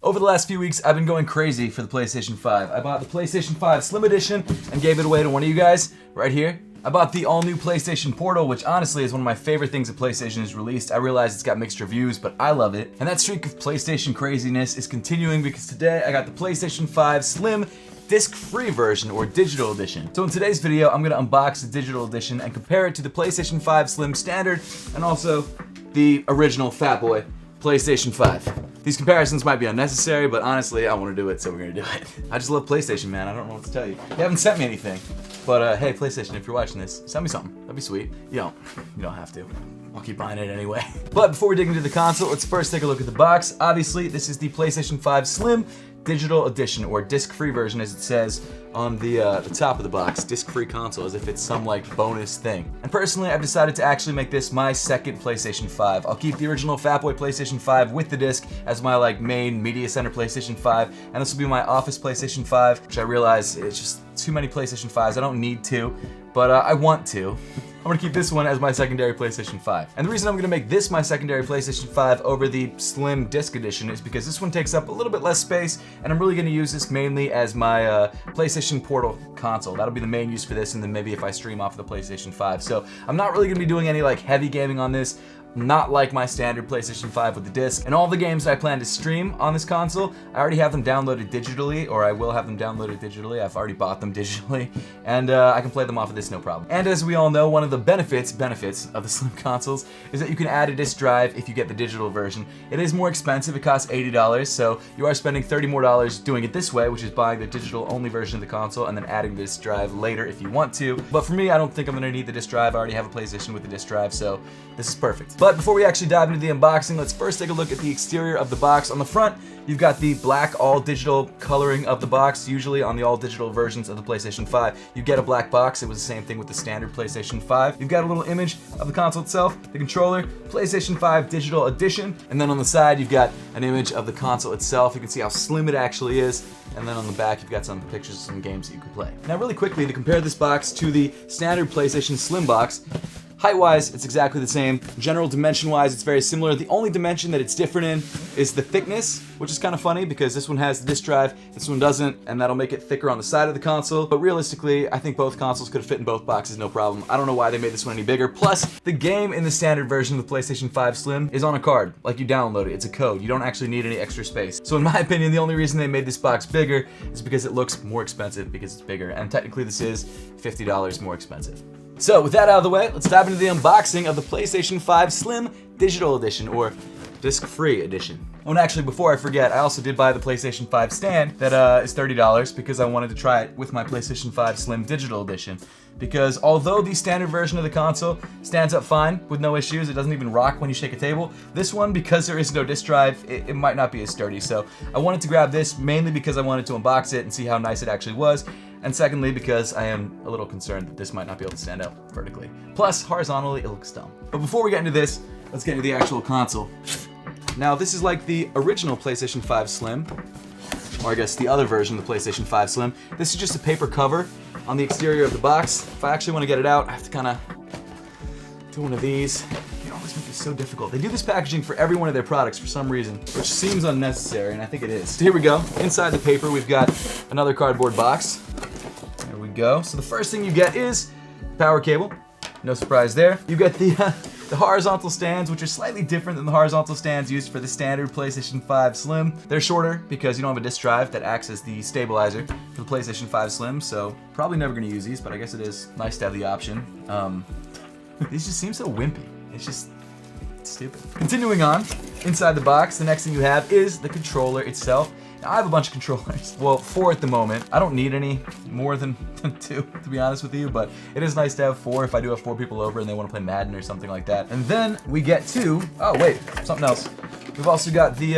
Over the last few weeks, I've been going crazy for the PlayStation 5. I bought the PlayStation 5 Slim Edition and gave it away to one of you guys right here. I bought the all-new PlayStation Portal, which honestly is one of my favorite things that PlayStation has released. I realize it's got mixed reviews, but I love it. And that streak of PlayStation craziness is continuing because today I got the PlayStation 5 Slim disc-free version, or digital edition. So in today's video, I'm gonna unbox the digital edition and compare it to the PlayStation 5 Slim Standard and also the original Fat Boy PlayStation 5. These comparisons might be unnecessary, but honestly, I want to do it, so we're gonna do it. I just love PlayStation, man. I don't know what to tell you. You haven't sent me anything, but hey, PlayStation, if you're watching this, send me something. That'd be sweet. You don't have to. I'll keep buying it anyway. But before we dig into the console, let's first take a look at the box. Obviously, this is the PlayStation 5 Slim Digital Edition, or disc-free version, as it says on the top of the box. Disc-free console, as if it's some like bonus thing. And personally, I've decided to actually make this my second PlayStation 5. I'll keep the original Fat Boy PlayStation 5 with the disc as my like main media center PlayStation 5, and this will be my office PlayStation 5, which I realize is just too many PlayStation 5s. I don't need to, but I want to. I'm gonna keep this one as my secondary PlayStation 5. And the reason I'm gonna make this my secondary PlayStation 5 over the Slim Disc Edition is because this one takes up a little bit less space, and I'm really gonna use this mainly as my PlayStation Portal console. That'll be the main use for this, and then maybe if I stream off of the PlayStation 5. So I'm not really gonna be doing any like heavy gaming on this. Not like my standard PlayStation 5 with the disc. And all the games that I plan to stream on this console, I already have them downloaded digitally, or I will have them downloaded digitally. I've already bought them digitally, and I can play them off of this no problem. And as we all know, one of the benefits of the Slim consoles is that you can add a disc drive if you get the digital version. It is more expensive, it costs $80, so you are spending $30 more doing it this way, which is buying the digital only version of the console and then adding the disc drive later if you want to. But for me, I don't think I'm gonna need the disc drive. I already have a PlayStation with the disc drive, so this is perfect. But before we actually dive into the unboxing, let's first take a look at the exterior of the box. On the front, you've got the black all-digital coloring of the box. Usually on the all-digital versions of the PlayStation 5, you get a black box. It was the same thing with the standard PlayStation 5. You've got a little image of the console itself, the controller, PlayStation 5 Digital Edition, and then on the side, you've got an image of the console itself. You can see how slim it actually is, and then on the back, you've got some pictures of some games that you can play. Now, really quickly, to compare this box to the standard PlayStation Slim box, height-wise, it's exactly the same. General dimension-wise, it's very similar. The only dimension that it's different in is the thickness, which is kind of funny because this one has the disc drive, this one doesn't, and that'll make it thicker on the side of the console. But realistically, I think both consoles could have fit in both boxes, no problem. I don't know why they made this one any bigger. Plus, the game in the standard version of the PlayStation 5 Slim is on a card. Like, you download it, it's a code. You don't actually need any extra space. So in my opinion, the only reason they made this box bigger is because it looks more expensive because it's bigger. And technically, this is $50 more expensive. So with that out of the way, let's dive into the unboxing of the PlayStation 5 Slim Digital Edition, or disc-free edition. Oh, and actually, before I forget, I also did buy the PlayStation 5 stand that is $30 because I wanted to try it with my PlayStation 5 Slim Digital Edition. Because although the standard version of the console stands up fine with no issues, it doesn't even rock when you shake a table, this one, because there is no disc drive, it might not be as sturdy. So I wanted to grab this mainly because I wanted to unbox it and see how nice it actually was. And secondly, because I am a little concerned that this might not be able to stand up vertically. Plus, horizontally, it looks dumb. But before we get into this, let's get into the actual console. Now, this is like the original PlayStation 5 Slim, or I guess the other version of the PlayStation 5 Slim. This is just a paper cover on the exterior of the box. If I actually want to get it out, I have to kind of do one of these. They always make it so difficult. They do this packaging for every one of their products for some reason, which seems unnecessary, and I think it is. So here we go. Inside the paper, we've got another cardboard box. There we go. So the first thing you get is power cable. No surprise there. You get the horizontal stands, which are slightly different than the horizontal stands used for the standard PlayStation 5 Slim. They're shorter because you don't have a disc drive that acts as the stabilizer for the PlayStation 5 Slim, so probably never going to use these, but I guess it is nice to have the option. These just seem so wimpy. It's just stupid. Continuing on, inside the box, the next thing you have is the controller itself. Now, I have a bunch of controllers. Well, 4 at the moment. I don't need any more than 2, to be honest with you, but it is nice to have 4 if I do have 4 people over and they want to play Madden or something like that. And then we get to, oh wait, something else. We've also got the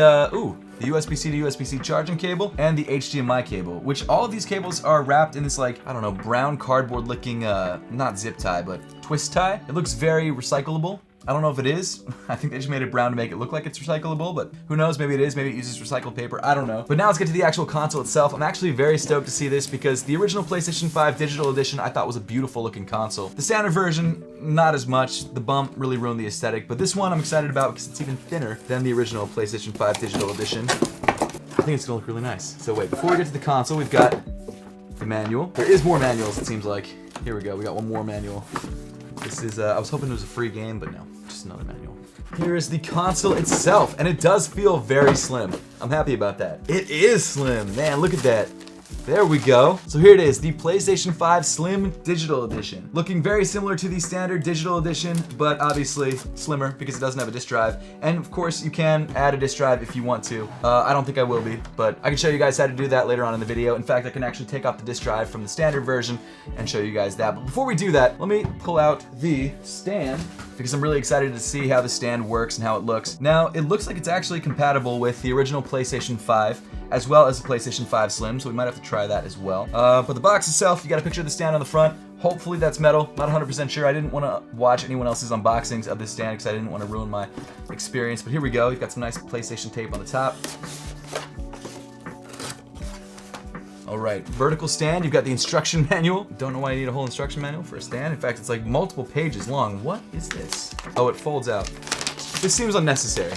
USB-C to USB-C charging cable and the HDMI cable, which all of these cables are wrapped in this like, I don't know, brown cardboard looking, not zip tie, but twist tie. It looks very recyclable. I don't know if it is. I think they just made it brown to make it look like it's recyclable, but who knows, maybe it is, maybe it uses recycled paper, I don't know. But now let's get to the actual console itself. I'm actually very stoked to see this because the original PlayStation 5 Digital Edition I thought was a beautiful looking console. The standard version, not as much. The bump really ruined the aesthetic, but this one I'm excited about because it's even thinner than the original PlayStation 5 Digital Edition. think it's gonna look really nice. So wait, before we get to the console, we've got the manual. There is more manuals, it seems like. Here we go, we got one more manual. This is, I was hoping it was a free game, but no, just another manual. Here is the console itself, and it does feel very slim. I'm happy about that. It is slim, man, look at that. There we go. So here it is, the PlayStation 5 Slim Digital Edition. Looking very similar to the standard Digital Edition, but obviously slimmer because it doesn't have a disc drive. And of course, you can add a disc drive if you want to. I don't think I will be, but I can show you guys how to do that later on in the video. In fact, I can actually take off the disc drive from the standard version and show you guys that. But before we do that, let me pull out the stand because I'm really excited to see how the stand works and how it looks. Now, it looks like it's actually compatible with the original PlayStation 5 as well as the PlayStation 5 Slim, so we might have to try that as well. But the box itself, you got a picture of the stand on the front. Hopefully that's metal. Not 100% sure. I didn't want to watch anyone else's unboxings of this stand because I didn't want to ruin my experience. But here we go. You've got some nice PlayStation tape on the top. All right, vertical stand. You've got the instruction manual. Don't know why you need a whole instruction manual for a stand. In fact, it's like multiple pages long. What is this? Oh, it folds out. This seems unnecessary.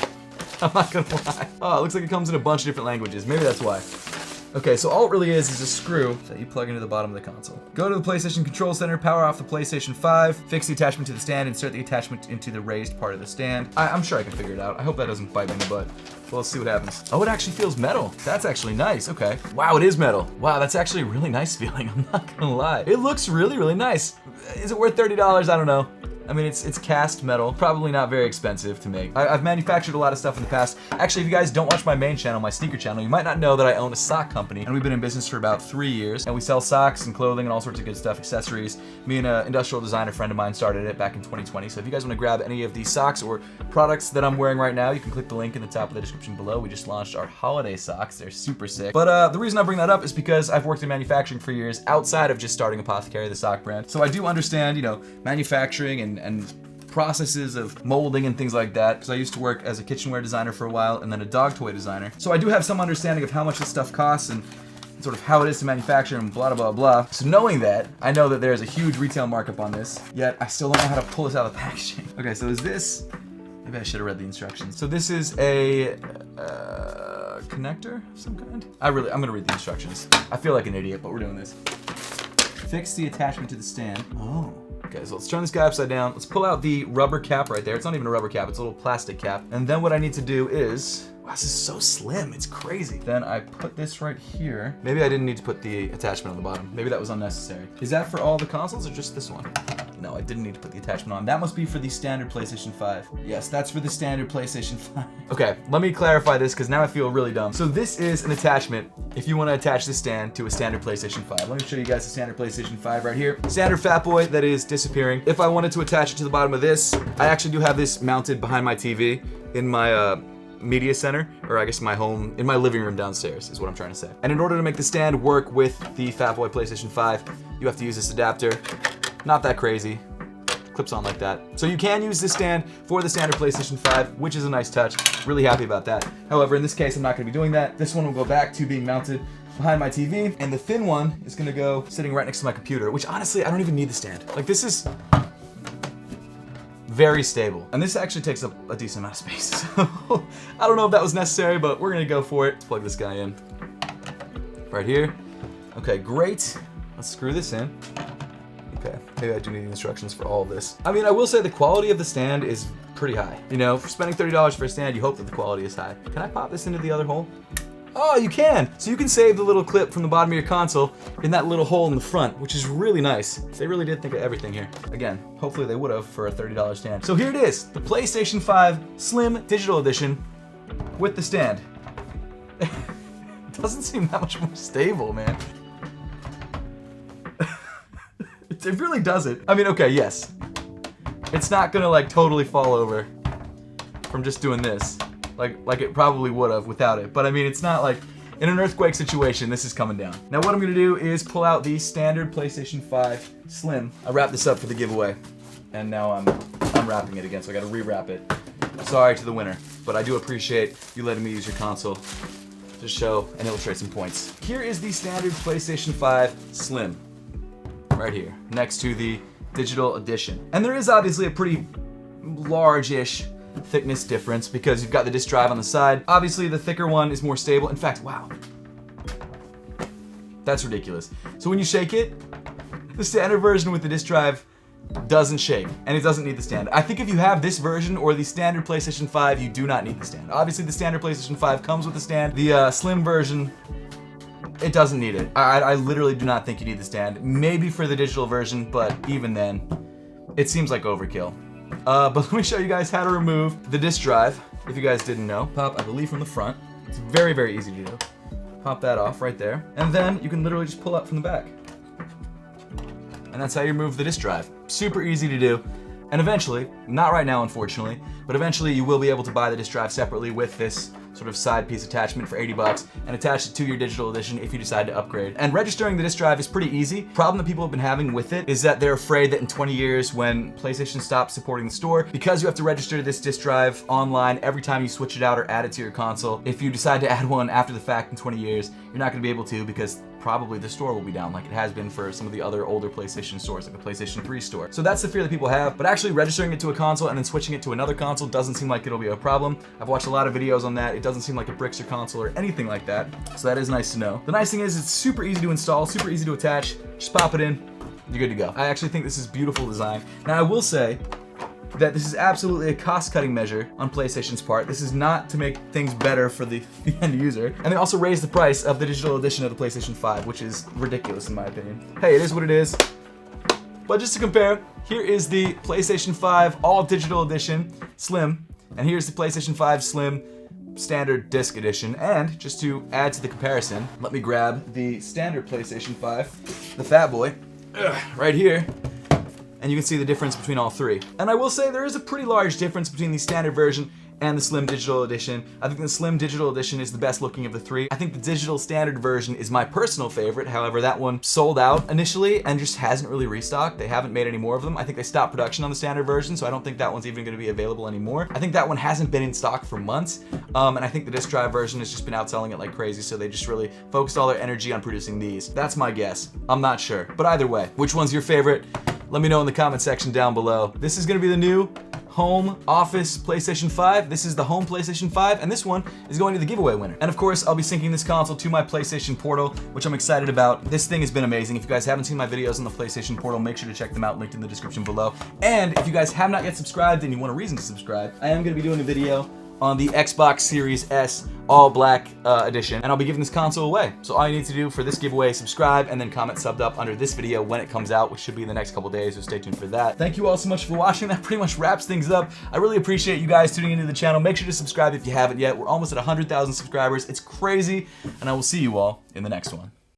I'm not gonna lie. Oh, it looks like it comes in a bunch of different languages. Maybe that's why. Okay, so all it really is a screw that you plug into the bottom of the console. Go to the PlayStation Control Center, power off the PlayStation 5, fix the attachment to the stand, insert the attachment into the raised part of the stand. I'm sure I can figure it out. I hope that doesn't bite me in the butt. Well, let's see what happens. Oh, it actually feels metal. That's actually nice, okay. Wow, it is metal. Wow, that's actually a really nice feeling, I'm not gonna lie. It looks really, really nice. Is it worth $30? I don't know. I mean, it's cast metal, probably not very expensive to make. I've manufactured a lot of stuff in the past. Actually, if you guys don't watch my main channel, my sneaker channel, you might not know that I own a sock company, and we've been in business for about 3 years, and we sell socks and clothing and all sorts of good stuff, accessories. Me and an industrial designer friend of mine started it back in 2020, so if you guys want to grab any of these socks or products that I'm wearing right now, you can click the link in the top of the description below. We just launched our holiday socks. They're super sick. But the reason I bring that up is because I've worked in manufacturing for years outside of just starting Apothecary, the sock brand. So I do understand, you know, manufacturing and processes of molding and things like that, because I used to work as a kitchenware designer for a while and then a dog toy designer. So I do have some understanding of how much this stuff costs and sort of how it is to manufacture and blah, blah, blah. So knowing that, I know that there's a huge retail markup on this, yet I still don't know how to pull this out of the packaging. Okay, so is this, maybe I should have read the instructions. So this is a connector of some kind? I'm gonna read the instructions. I feel like an idiot, but we're doing this. Fix the attachment to the stand. Oh. Okay, so let's turn this guy upside down. Let's pull out the rubber cap right there. It's not even a rubber cap, it's a little plastic cap. And then what I need to do is, wow, this is so slim, it's crazy. Then I put this right here. Maybe I didn't need to put the attachment on the bottom. Maybe that was unnecessary. Is that for all the consoles or just this one? No, I didn't need to put the attachment on. That must be for the standard PlayStation 5. Yes, that's for the standard PlayStation 5. Okay, let me clarify this because now I feel really dumb. So this is an attachment if you want to attach this stand to a standard PlayStation 5. Let me show you guys the standard PlayStation 5 right here. Standard Fat Boy that is disappearing. If I wanted to attach it to the bottom of this, I actually do have this mounted behind my TV in my media center, or I guess my home, in my living room downstairs is what I'm trying to say. And in order to make the stand work with the Fat Boy PlayStation 5, you have to use this adapter. Not that crazy. Clips on like that. So you can use this stand for the standard PlayStation 5, which is a nice touch. Really happy about that. However, in this case, I'm not gonna be doing that. This one will go back to being mounted behind my TV, and the thin one is gonna go sitting right next to my computer, which honestly, I don't even need the stand. Like, this is very stable. And this actually takes up a decent amount of space. So I don't know if that was necessary, but we're gonna go for it. Let's plug this guy in. Right here. Okay, great. Let's screw this in. Okay, maybe I do need instructions for all of this. I mean, I will say the quality of the stand is pretty high. You know, for spending $30 for a stand, you hope that the quality is high. Can I pop this into the other hole? Oh, you can! So you can save the little clip from the bottom of your console in that little hole in the front, which is really nice. They really did think of everything here. Again, hopefully they would have for a $30 stand. So here it is, the PlayStation 5 Slim Digital Edition with the stand. It doesn't seem that much more stable, man. It really doesn't. I mean, okay, yes. It's not gonna like totally fall over from just doing this. Like it probably would have without it. But I mean, it's not like, in an earthquake situation, this is coming down. Now what I'm gonna do is pull out the standard PlayStation 5 Slim. I wrapped this up for the giveaway. And now I'm unwrapping it again, so I gotta rewrap it. Sorry to the winner, but I do appreciate you letting me use your console to show and illustrate some points. Here is the standard PlayStation 5 Slim. Right here, next to the digital edition. And there is obviously a pretty large-ish thickness difference because you've got the disk drive on the side. Obviously, the thicker one is more stable. In fact, wow. That's ridiculous. So when you shake it, the standard version with the disk drive doesn't shake, and it doesn't need the stand. I think if you have this version or the standard PlayStation 5, you do not need the stand. Obviously, the standard PlayStation 5 comes with the stand. The slim version, it doesn't need it. I literally do not think you need the stand. Maybe for the digital version, but even then, it seems like overkill. But let me show you guys how to remove the disk drive, if you guys didn't know. Pop, I believe, from the front. It's very, very easy to do. Pop that off right there, and then you can literally just pull up from the back. And that's how you remove the disk drive. Super easy to do. And eventually, not right now unfortunately, but eventually you will be able to buy the disk drive separately with this sort of side piece attachment for 80 bucks and attach it to your digital edition if you decide to upgrade. And registering the disk drive is pretty easy. Problem that people have been having with it is that they're afraid that in 20 years when PlayStation stops supporting the store, because you have to register this disk drive online every time you switch it out or add it to your console, if you decide to add one after the fact in 20 years, you're not going to be able to because probably the store will be down like it has been for some of the other older PlayStation stores, like the PlayStation 3 store. So that's the fear that people have, but actually registering it to a console and then switching it to another console doesn't seem like it'll be a problem. I've watched a lot of videos on that. It doesn't seem like it bricks your console or anything like that, so that is nice to know. The nice thing is it's super easy to install, super easy to attach. Just pop it in, you're good to go. I actually think this is beautiful design. Now I will say that this is absolutely a cost-cutting measure on PlayStation's part. This is not to make things better for the end user. And they also raised the price of the digital edition of the PlayStation 5, which is ridiculous in my opinion. Hey, it is what it is. But just to compare, here is the PlayStation 5 all digital edition Slim, and here's the PlayStation 5 Slim standard disc edition. And just to add to the comparison, let me grab the standard PlayStation 5, the fat boy, right here. And you can see the difference between all three. And I will say there is a pretty large difference between the standard version and the Slim Digital Edition. I think the Slim Digital Edition is the best looking of the three. I think the digital standard version is my personal favorite. However, that one sold out initially and just hasn't really restocked. They haven't made any more of them. I think they stopped production on the standard version, so I don't think that one's even gonna be available anymore. I think that one hasn't been in stock for months. And I think the disc drive version has just been outselling it like crazy, so they just really focused all their energy on producing these. That's my guess. I'm not sure. But either way, which one's your favorite? Let me know in the comment section down below. This is gonna be the new home office PlayStation 5. This is the home PlayStation 5, and this one is going to the giveaway winner. And of course, I'll be syncing this console to my PlayStation Portal, which I'm excited about. This thing has been amazing. If you guys haven't seen my videos on the PlayStation Portal, make sure to check them out, linked in the description below. And if you guys have not yet subscribed and you want a reason to subscribe, I am gonna be doing a video on the Xbox Series S all black edition, and I'll be giving this console away. So all you need to do for this giveaway, subscribe and then comment subbed up under this video when it comes out, which should be in the next couple days, so stay tuned for that. Thank you all so much for watching. That pretty much wraps things up. I really appreciate you guys tuning into the channel. Make sure to subscribe if you haven't yet. We're almost at 100,000 subscribers. It's crazy, and I will see you all in the next one.